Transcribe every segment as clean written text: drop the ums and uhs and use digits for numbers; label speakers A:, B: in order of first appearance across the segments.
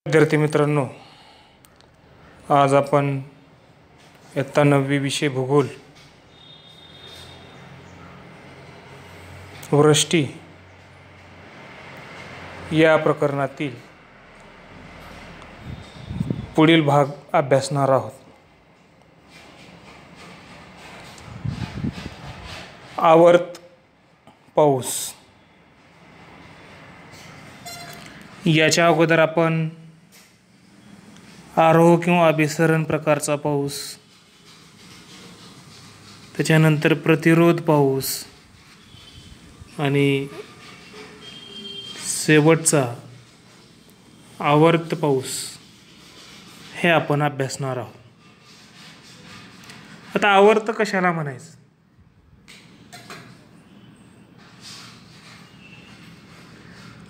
A: विद्यार्थी मित्रांनो, आज आपण इयत्ता 9वी विषय भूगोल वृष्टी या प्रकरणातील पुढील भाग अभ्यासणार आहोत. आवर्त पाऊस. याच्या अगोदर आपण आरोह किंवा अभिसरण प्रकारचा पाऊस, त्याच्यानंतर प्रतिरोध पाऊस आणि शेवटचा आवर्त पाऊस हे आपण अभ्यासणार आहोत. आता आवर्त कशाला म्हणायचं?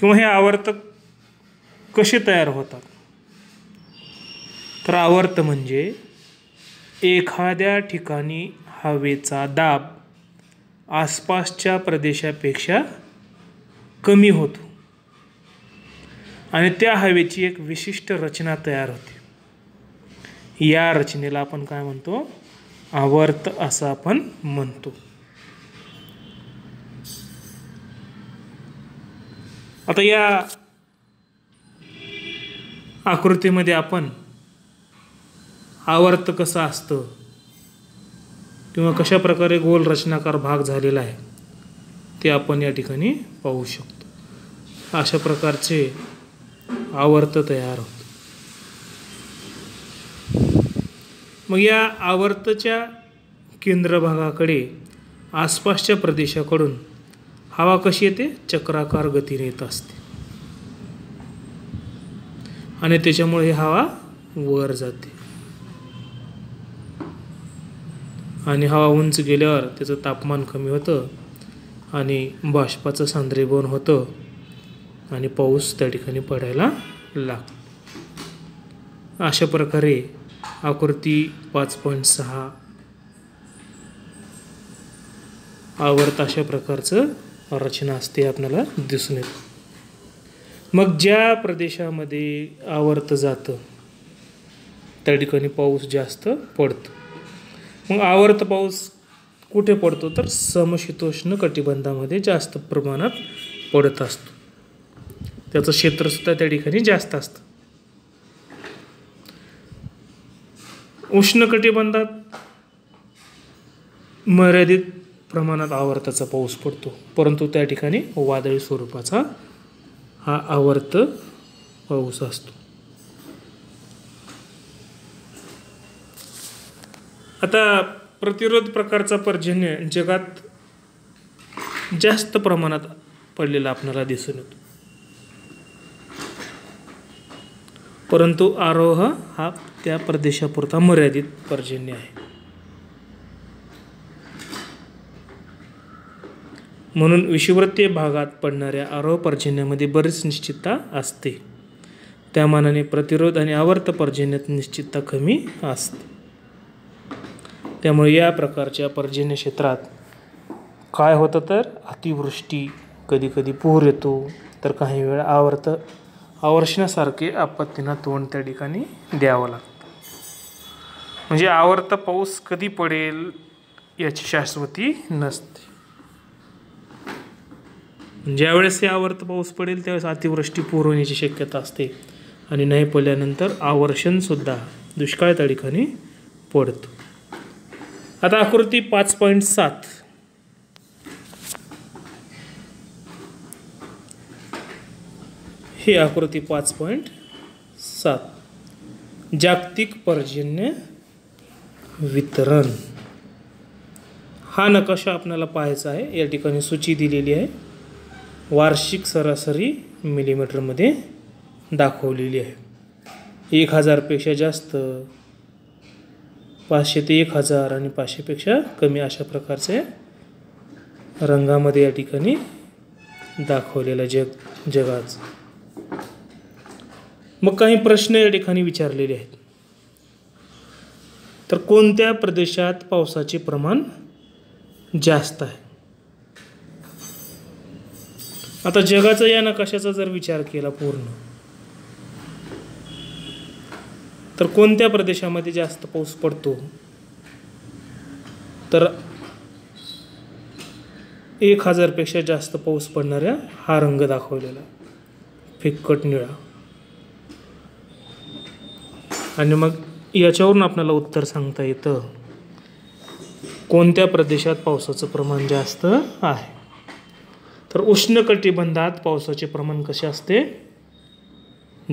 A: किंवा हे आवर्त कसे तयार होतात? तर आवर्त म्हणजे एखाद्या ठिकाणी हवेचा दाब आसपासच्या प्रदेशापेक्षा कमी होतो आणि त्या हवेची एक विशिष्ट रचना तयार होते. या रचनेला आपण काय म्हणतो? आवर्त असं आपण म्हणतो. आता या आकृतीमध्ये आपण आवर्त कसं असतं किंवा कशा प्रकारे गोल रचनाकार भाग झालेला आहे ते आपण या ठिकाणी पाहू शकतो. अशा प्रकारचे आवर्त तयार होतं. मग या आवर्तच्या केंद्रभागाकडे आसपासच्या प्रदेशाकडून हवा कशी येते? चक्राकार गतीने येत असते आणि त्याच्यामुळे ही हवा वर जाते आणि हवा उंच गेल्यावर त्याचं तापमान कमी होतं आणि बाष्पाचं सांद्रीभवन होतं आणि पाऊस त्या ठिकाणी पडायला लागतो. अशा प्रकारे आकृती 5.6 आवर्त अशा प्रकारचं रचना असते आपल्याला दिसून येतं. मग ज्या प्रदेशामध्ये आवर्त जातं त्या ठिकाणी पाऊस जास्त पडतो. मग आवर्त पाऊस कुठे पडतो? तर समशीतोष्ण कटिबंधामध्ये जास्त प्रमाणात पडत असतो. त्याचं क्षेत्रसुद्धा त्या ठिकाणी जास्त असतं. उष्ण कटिबंधात मर्यादित प्रमाणात आवर्ताचा पाऊस पडतो, परंतु त्या ठिकाणी वादळी स्वरूपाचा हा आवर्त पाऊस असतो. आता प्रतिरोध प्रकारचा पर्जन्य जगात जास्त प्रमाणात पडलेला आपल्याला दिसून येतो, परंतु आरोह हा त्या प्रदेशापुरता मर्यादित पर्जन्य आहे. म्हणून विषुववृत्तीय भागात पडणाऱ्या आरोह पर्जन्यामध्ये बरीच निश्चितता असते. त्या मानाने प्रतिरोध आणि आवर्त पर्जन्यात निश्चितता कमी असते. त्यामुळे या प्रकारच्या पर्जन्य क्षेत्रात काय होतं तर अतिवृष्टी, कधी कधी पूर येतो, तर काही वेळा आवर्षणासारखे आपत्तींना तोंड त्या ठिकाणी द्यावं लागतं. म्हणजे आवर्त पाऊस कधी पडेल याची शाश्वती नसते. ज्यावेळेस हे आवर्त पाऊस पडेल त्यावेळेस अतिवृष्टी, पूर होण्याची शक्यता असते आणि नाही पडल्यानंतर आवर्षणसुद्धा, दुष्काळ त्या ठिकाणी पडतो. आता आकृती 5.7 ही आकृती 5.7 जागतिक पर्जन्य वितरण हा नकाशा आपल्याला पाहायचा आहे. या ठिकाणी सूची दिलेली आहे. वार्षिक सरासरी मिलीमीटरमध्ये दाखवलेली आहे. 1000 पेक्षा जास्त, 500 ते 1000 आणि 500 पेक्षा कमी अशा प्रकारचे रंगामध्ये या ठिकाणी दाखवलेलं जगाचं. मग काही प्रश्न या ठिकाणी विचारलेले आहेत. तर कोणत्या प्रदेशात पावसाचे प्रमाण जास्त आहे? आता जगाचा या नकाशाचा जर विचार केला पूर्ण, तर कोणत्या प्रदेशामध्ये जास्त पाऊस पडतो? तर 1000पेक्षा जास्त पाऊस पडणाऱ्या हा रंग दाखवलेला फिक्कट निळा. आणि मग याच्यावरून आपल्याला उत्तर सांगता येतं कोणत्या प्रदेशात पावसाचं प्रमाण जास्त आहे. तर उष्णकटिबंधात पावसाचे प्रमाण कसे असते?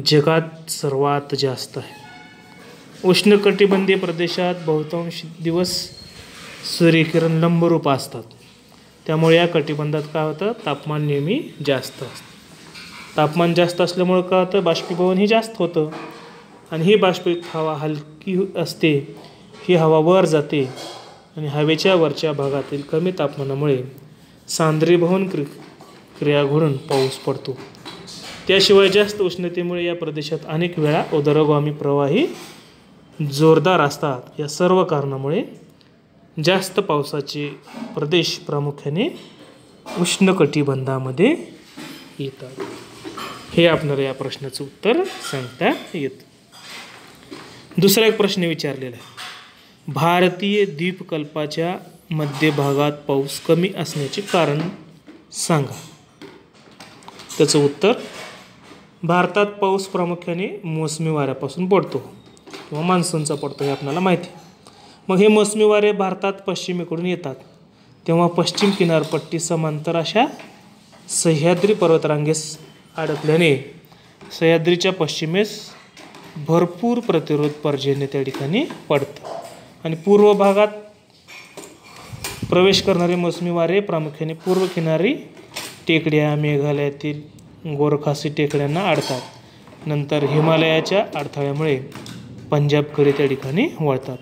A: जगात सर्वात जास्त आहे. उष्णकटिबंधीय प्रदेशात बहुतांश दिवस सूर्यकिरण लंबरूप असतात. त्यामुळे या कटिबंधात काय होतं? तापमान नेहमी जास्त असतं. तापमान जास्त असल्यामुळे काय होतं? बाष्पीभवन ही जास्त होतं. आणि ही बाष्पीभूत हवा हलकी असते. ही हवा वर जाते आणि हवेच्या वरच्या भागातील कमी तापमानामुळे सांद्रीभवन क्रिया घडून पाऊस पडतो. त्याशिवाय जास्त उष्णतेमुळे या प्रदेशात अनेक वेळा उदरगामी प्रवाही जोरदार असतात. या सर्व कारणामुळे जास्त पावसाचे प्रदेश प्रामुख्याने उष्णकटिबंधामध्ये येतात. हे आपल्याला या प्रश्नाचं उत्तर सांगता येतं. दुसरा एक प्रश्न विचारलेला आहे. भारतीय द्वीपकल्पाच्या मध्यभागात पाऊस कमी असण्याचे कारण सांगा. त्याचं उत्तर, भारतात पाऊस प्रामुख्याने मोसमी वाऱ्यापासून पडतो किंवा मान्सूनचा पडतो हे आपल्याला माहिती आहे. मग हे मोसमी वारे भारतात पश्चिमेकडून येतात तेव्हा पश्चिम किनारपट्टी समांतर अशा सह्याद्री पर्वतरांगेस अडकल्याने सह्याद्रीच्या पश्चिमेस भरपूर प्रतिरोध पर्जन्य त्या ठिकाणी पडतं. आणि पूर्व भागात प्रवेश करणारे मोसमी वारे प्रामुख्याने पूर्व किनारी टेकड्या, मेघालयातील गोरखासी टेकड्यांना अडतात. नंतर हिमालयाच्या अडथळ्यामुळे पंजाबकडे त्या ठिकाणी वळतात.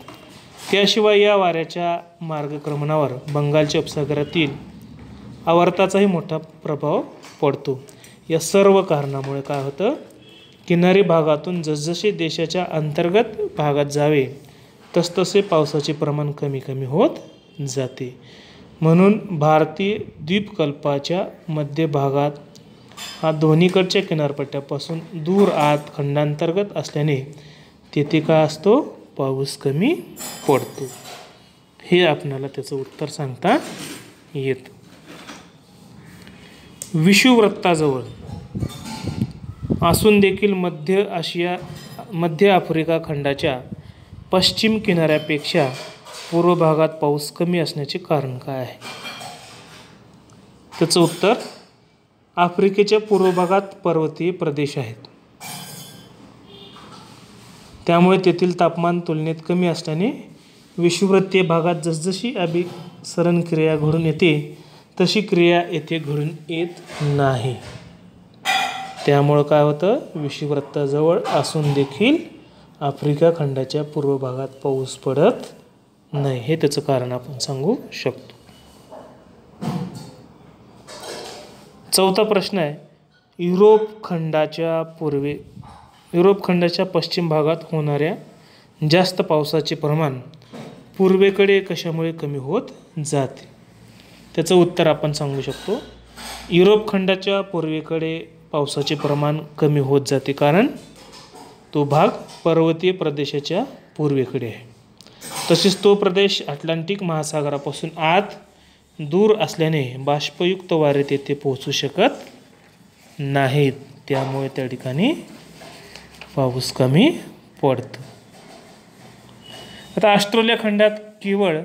A: त्याशिवाय या वाऱ्याच्या मार्गक्रमणावर बंगालच्या उपसागरातील आवर्ताचाही मोठा प्रभाव पडतो. या सर्व कारणामुळे काय होतं? किनारी भागातून जसजसे देशाच्या अंतर्गत भागात जावे तसतसे पावसाचे प्रमाण कमी कमी होत जाते. म्हणून भारतीय द्वीपकल्पाच्या मध्य भागात हा दोन्हीकडच्या किनारपट्ट्यापासून दूर आत खंडांतर्गत असल्याने तेथे काय असतो? पाऊस कमी पडतो. हे आपल्याला त्याचं उत्तर सांगता येतं. विषुववृत्ताजवळ असून देखील मध्य आफ्रिका खंडाच्या पश्चिम किनाऱ्यापेक्षा पूर्व भागात पाऊस कमी असण्याचे कारण काय आहे? त्याचं उत्तर, आफ्रिकेच्या पूर्व भागात पर्वतीय प्रदेश आहेत. त्यामुळे तेथील तापमान तुलनेत कमी असल्याने विषुववृत्तीय भागात जसजशी अभिसरण क्रिया घडून येते तशी क्रिया येथे घडून येत नाही. त्यामुळं काय होतं? विषुववृत्ताजवळ असून देखील आफ्रिका खंडाच्या पूर्व भागात पाऊस पडत नाही. हे त्याचं कारण आपण सांगू शकतो. चौथा प्रश्न आहे. युरोप खंडाच्या पश्चिम भागात होणाऱ्या जास्त पावसाचे प्रमाण पूर्वेकडे कशामुळे कमी होत जाते? त्याचं उत्तर आपण सांगू शकतो. युरोप खंडाच्या पूर्वेकडे पावसाचे प्रमाण कमी होत जाते कारण तो भाग पर्वतीय प्रदेशाच्या पूर्वेकडे आहे. तसेच तो प्रदेश अटलांटिक महासागरापासून आत दूर असल्याने बाष्पयुक्त वारे तेथे पोहोचू शकत नाहीत. त्यामुळे त्या ठिकाणी पाऊस कमी पडतो. आता ऑस्ट्रेलिया खंडात केवळ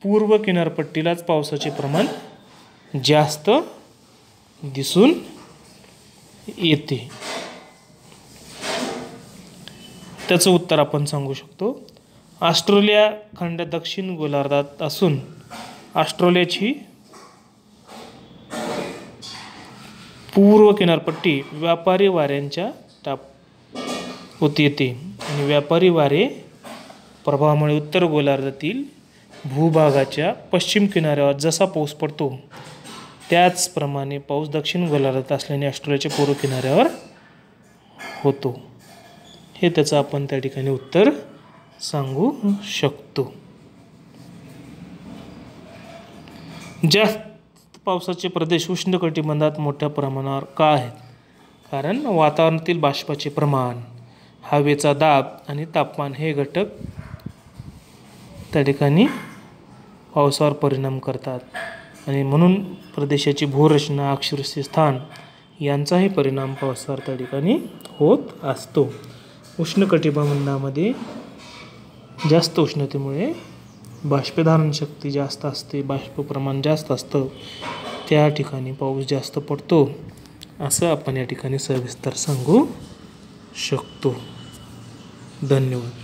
A: पूर्व किनारपट्टीलाच पावसाचे प्रमाण जास्त दिसून येते. त्याचं उत्तर आपण सांगू शकतो. ऑस्ट्रेलिया खंड दक्षिण गोलार्धात असून ऑस्ट्रेलियाची पूर्व किनारपट्टी व्यापारी वाऱ्यांच्या होती येते आणि व्यापारी वारे प्रभावामुळे उत्तर गोलार्धातील भूभागाच्या पश्चिम किनाऱ्यावर जसा पाऊस पडतो त्याचप्रमाणे पाऊस दक्षिण गोलार्धात असल्याने ऑस्ट्रेलियाच्या पूर्व किनाऱ्यावर होतो. हे त्याचं आपण त्या ठिकाणी उत्तर सांगू शकतो. जास्त पावसाचे प्रदेश उष्णकटिबंधात मोठ्या प्रमाणावर का आहेत? कारण वातावरणातील बाष्पाचे प्रमाण हवेचा दाब आणि तापमान हे घटक त्या ठिकाणी पावसावर परिणाम करतात आणि म्हणून प्रदेशाची भूरचना, अक्षरस्थान यांचाही परिणाम पावसावर त्या ठिकाणी होत असतो. उष्णकटिबंधामध्ये जास्त उष्णतेमुळे बाष्पधारण शक्ती जास्त असते, बाष्प प्रमाण जास्त असतं, त्या ठिकाणी पाऊस जास्त पडतो असं आपण या ठिकाणी सविस्तर सांगू शकतो. धन्यवाद.